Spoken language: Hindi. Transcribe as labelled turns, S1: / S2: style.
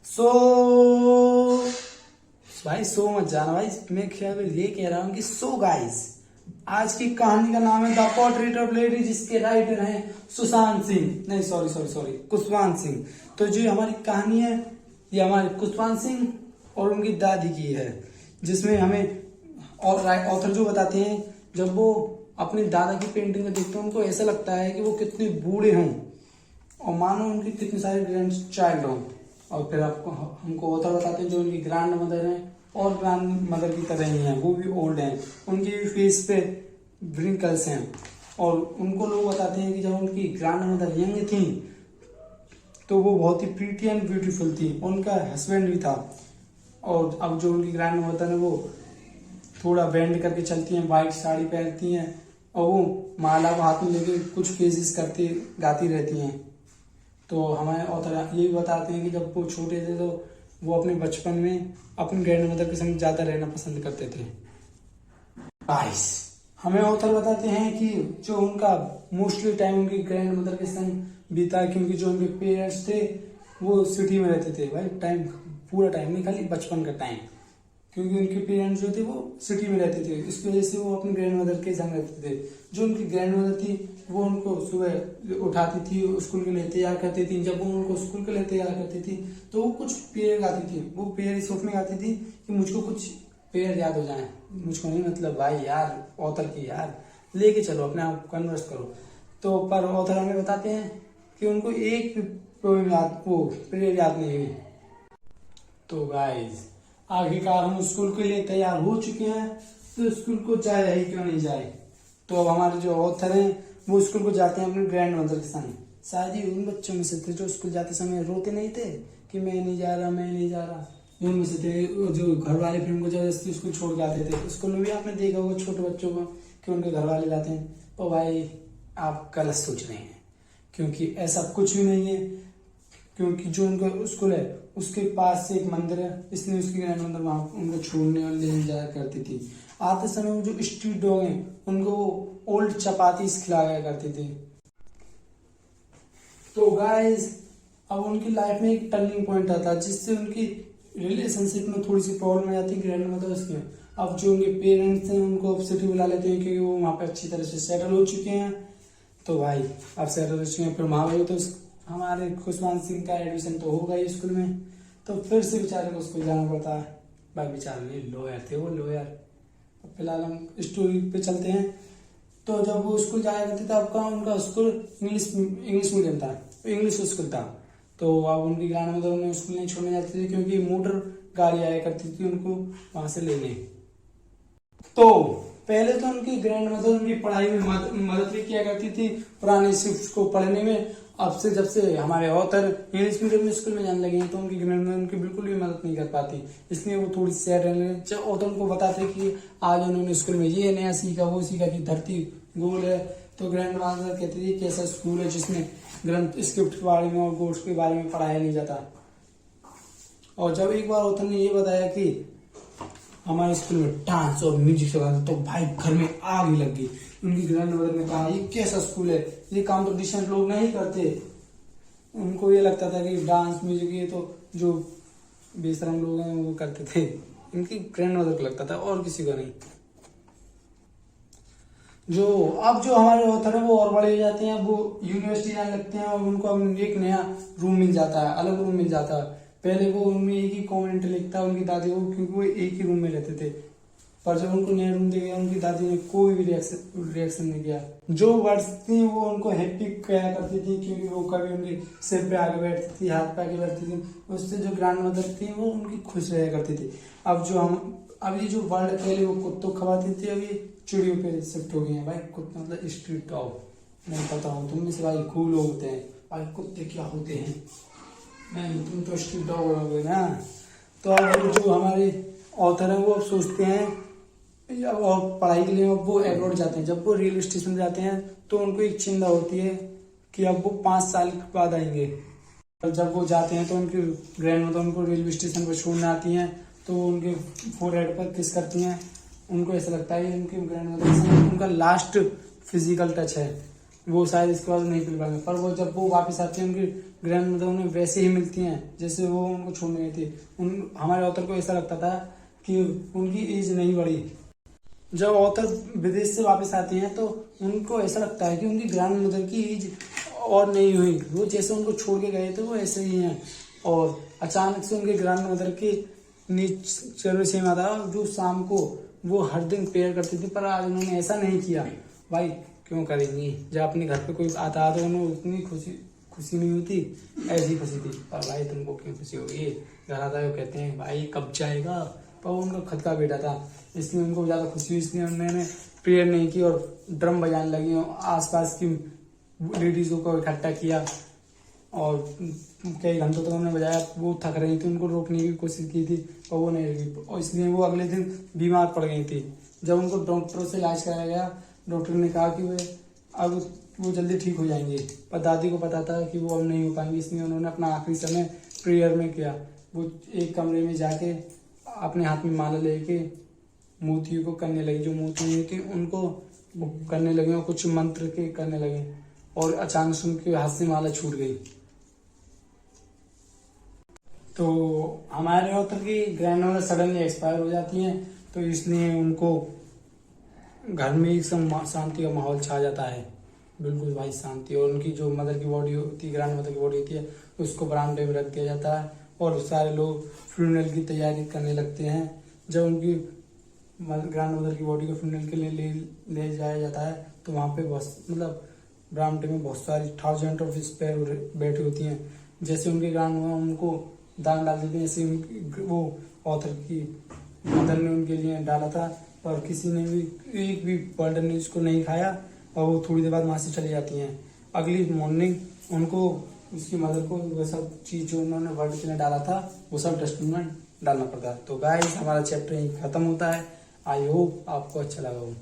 S1: सो भाई सो मत जाना भाई, मैं ख्याल ये कह रहा हूँ कि सो गाइस, आज की कहानी का नाम है द पोर्ट्रेट ऑफ लेडी, जिसके राइटर हैं सुशांत सिंह, नहीं सॉरी कुशवंत सिंह। तो जो हमारी कहानी है ये हमारे कुशवंत सिंह और उनकी दादी की है, जिसमें हमें और ऑथर जो बताते हैं जब वो अपनी दादा की पेंटिंग में देखते हैं उनको ऐसा लगता है कि वो कितने बूढ़े हों और मानो उनकी कितनी सारी ग्रैंड चाइल्ड हों। और फिर आपको हमको ऑथर बताते हैं जो उनकी ग्रैंड मदर हैं और ग्रैंड मदर की तरह ही हैं, वो भी ओल्ड हैं, उनकी भी फेस पे व्रिंकल्स हैं। और उनको लोग बताते हैं कि जब उनकी ग्रैंड मदर यंग थी तो वो बहुत ही प्रीटी एंड ब्यूटीफुल थी, उनका हस्बैंड भी था। और अब जो उनकी ग्रैंड मदर है वो थोड़ा बेंड करके चलती हैं, वाइट साड़ी पहनती हैं और वो माला को हाथ में लेके कुछ फेजेस करती गाती रहती हैं। तो हमारे ऑथर ये भी बताते हैं कि जब वो छोटे थे तो वो अपने बचपन में अपनी ग्रैंड मदर के संग ज़्यादा रहना पसंद करते थे। गाइस, हमें ऑथर बताते हैं कि जो उनका मोस्टली टाइम उनकी ग्रैंड मदर के संग बीता, क्योंकि जो उनके पेरेंट्स थे वो सिटी में रहते थे। भाई टाइम पूरा टाइम नहीं, खाली बचपन का टाइम, क्योंकि उनके पेरेंट्स जो थे वो सिटी में रहते थे, इस वजह से वो अपनी ग्रैंड मदर के संग रहते थे। जो उनकी ग्रैंड मदर थी वो उनको सुबह उठाती थी, स्कूल के लिए तैयार करती थी। जब वो उनको स्कूल के लिए तैयार करती थी तो वो कुछ पेयर गाती थी, वो पेयर इस में गाती थी कि मुझको कुछ पेयर याद हो जाए, मुझको नहीं मतलब भाई यार ऑथर की यार लेके चलो, अपने आप कन्वर्स करो। तो पर ऑथर हमें बताते हैं कि उनको एक पोएम याद, वो पेयर याद नहीं हुई। तो गाइस, आखिरकार हम स्कूल के लिए तैयार हो चुके हैं, तो स्कूल को जाए ही क्यों नहीं जाए। तो अब हमारे जो ऑथर हैं वो स्कूल को जाते हैं अपनी ग्रैंड मदर के संग। शायद ही उन बच्चों में से थे जो स्कूल जाते समय रोते नहीं थे कि मैं नहीं जा रहा, मैं नहीं जा रहा। उनमें से थे जो घर वाले फिर उनको जबरदस्ती स्कूल छोड़ के आते थे। स्कूल में भी आपने देखा होगा छोटे बच्चों को कि उनके घर वाले लाते हैं। तो भाई आप गलत सोच रहे हैं, क्योंकि ऐसा कुछ भी नहीं है। क्योंकि जो उनका स्कूल है उसके पास से एक मंदिर है, इसलिए उसकी ग्रैंड मदर वहां उनको छोड़ने और लेने जाया करती थी। आते समय वो जो स्ट्रीट डॉग हैं उनको वो ओल्ड चपाती खिलाया करती थी। तो गाइस, अब उनकी लाइफ में एक टर्निंग पॉइंट आता है जिससे उनकी रिलेशनशिप में थोड़ी सी प्रॉब्लम आ जाती है ग्रैंड मदर उसकी। अब जो उनके पेरेंट्स हैं उनको अब सिटी बुला लेते हैं क्योंकि वो वहां पे अच्छी तरह से सेटल हो चुके हैं। तो भाई अब सेटल हो चुके हैं, फिर वहां भाई तो हमारे कुशवंत सिंह का एडमिशन तो होगा ही स्कूल में, तो फिर से बेचारे को स्कूल जाना पड़ता है। भाई बेचारे लॉयर थे वो लॉयर। फिलहाल हम स्टोरी पे चलते हैं। तो जब वो स्कूल जाया करते थे, आपका उनका स्कूल इंग्लिश मीडियम था, इंग्लिश स्कूल था। तो अब उनकी ग्रैंड मदर उन्हें स्कूल नहीं छोड़ने जाती थी क्योंकि मोटर गाड़ी आया करती थी उनको वहां से लेने। तो पहले तो उनकी ग्रैंड मदर उनकी पढ़ाई में मदद भी किया करती थी, पुराने शिफ्ट को पढ़ने में। अब से जब से हमारे ऑथर इंग्लिश मीडियम स्कूल में जाने लगे हैं तो उनकी ग्रैंड मदर उनकी बिल्कुल भी मदद नहीं कर पाती, इसलिए वो थोड़ी सैड रहने लगे। जब ऑथर उनको बताते कि आज उन्होंने स्कूल में ये नया सीखा, वो सीखा कि धरती गोल है, तो ग्रैंड मदर कहती थी कैसा स्कूल है जिसमें ग्रंथ स्क्रिप्ट के बारे में और गोट्स के बारे में पढ़ाया नहीं जाता। और जब एक बार ऑथर ने ये बताया कि हमारे स्कूल में डांस और म्यूजिक सिखाते, तो भाई घर में आग ही लग गई। उनकी ग्रैंड मदर ने कहा ये कैसा स्कूल है, ये काम तो डिसेंट लोग नहीं करते। उनको ये लगता था कि डांस म्यूजिक ये तो जो बेशरम लोग हैं वो करते थे, इनकी ग्रैंड मदर को लगता था और किसी को नहीं। जो हमारे ऑथर है वो और बड़े हो जाते हैं, वो यूनिवर्सिटी जाने लगते हैं और उनको अब एक नया रूम मिल जाता है, अलग रूम मिल जाता है। पहले वो उनमें एक ही कॉमन इंटेलेक्ट था उनकी दादी को, क्योंकि वो एक ही रूम में रहते थे। पर जब उनको नया रूम दिया उनकी दादी ने कोई भी रिएक्शन नहीं किया। जो वर्ड्स थी वो उनको हैप्पी कहा करती थी, क्योंकि वो कभी उनके सिर पे आगे बैठती थी, हाथ पे आगे बैठती थी। उससे जो ग्रैंड मदर थी वो उनकी खुश रहा करती थी। अब ये जो वर्ड पहले वो कुत्तों खवाती थी, अभी चिड़ियों पे शिफ्ट हो गई है। भाई कुत्ते मतलब स्ट्रीट डॉग, नहीं पता हो तुम में से भाई खूब लोग होते हैं, भाई कुत्ते क्या होते हैं, नहीं तुम तो स्ट्रीट डॉग होगे ना। तो अब जो हमारे ऑथर है वो अब सोचते हैं और पढ़ाई के लिए अब वो एब्रॉड जाते हैं। जब वो रेलवे स्टेशन जाते हैं तो उनको एक चिंता होती है कि अब वो 5 साल के बाद आएंगे। और जब वो जाते हैं तो उनकी ग्रैंड मदर उनको रेलवे स्टेशन पर छोड़ने आती हैं, तो उनके फोरहेड पर किस करती हैं। उनको ऐसा लगता है कि उनकी ग्रैंड मदर से उनका लास्ट फिजिकल टच है। वो शायद इसके बाद नहीं मिल पाएंगे। पर वो जब वो वापस आती है उनकी ग्रैंड मदर उन्हें वैसे ही मिलती हैं जैसे वो उनको छोड़ने गई थी। उन हमारे ऑथर को ऐसा लगता था कि उनकी एज नहीं बढ़ी। जब ऑथर विदेश से वापस आती हैं तो उनको ऐसा लगता है कि उनकी ग्रैंड मदर की एज और नहीं हुई, वो जैसे उनको छोड़ के गए थे वो ऐसे ही हैं। और अचानक से उनके ग्रैंड मदर की नीचे से माता जो शाम को वो हर दिन प्रेयर करती थी, पर आज उन्होंने ऐसा नहीं किया। भाई क्यों करेंगी? जब अपने घर पे कोई आता तो उन्हें उतनी खुशी नहीं होती, ऐसी खुशी थी। पर भाई तुमको क्यों खुशी होगी? घर आता है वो कहते हैं भाई कब जाएगा, पर वो उनका खुद का बेटा था इसलिए उनको ज्यादा खुशी हुई, इसलिए उन्होंने प्रेयर नहीं की और ड्रम बजाने लगी और आसपास की लेडीजों को इकट्ठा किया और कई घंटों तक उन्होंने बजाया। वो थक रही थी, उनको रोकने की कोशिश की थी पर वो नहीं रुकी और इसलिए वो अगले दिन बीमार पड़ गई थी। जब उनको डॉक्टरों से इलाज कराया गया, डॉक्टर ने कहा कि वे अब वो जल्दी ठीक हो जाएंगे, पर दादी को पता था कि वो अब नहीं हो पाएंगे, इसलिए उन्होंने अपना आखिरी समय प्रेयर में किया। वो एक कमरे में जाके अपने हाथ में माला लेके मोतियों को करने लगी, जो मोती थी उनको वो करने लगे और कुछ मंत्र के करने लगे और अचानक से उनके हाथ से माला छूट गई। तो हमारे ऑथर की ग्रैंड मदर सडनली एक्सपायर हो जाती हैं, तो इसलिए उनको घर में एकदम शांति का माहौल छा जाता है, बिल्कुल भाई शांति। और उनकी जो मदर की बॉडी होती है, ग्रैंड मदर की बॉडी होती है, उसको बरामदे में रख दिया जाता है और सारे लोग फ्यूनरल की तैयारी करने लगते हैं। जब उनकी ग्रैंड मदर की बॉडी को फ्यूनरल के लिए ले जाया जाता है तो वहाँ पे बहुत मतलब बरामदे में बहुत सारी 1000 ऑफ स्पेयर बैठी होती हैं। जैसे उनके ग्रैंड मदर उनको दान डाल देते हैं, ऐसे वो ऑथर की मदर ने उनके लिए डाला था, पर किसी ने भी एक भी बर्डन ने उसको नहीं खाया और वो थोड़ी देर बाद वहां से चली जाती हैं। अगली मॉर्निंग उनको उसकी मदर को वो सब चीज जो उन्होंने वर्ल्ड के लिए डाला था वो सब डस्टबिन में डालना पड़ता है। तो गाइस हमारा चैप्टर यहीं खत्म होता है। आई होप आपको अच्छा लगा हो।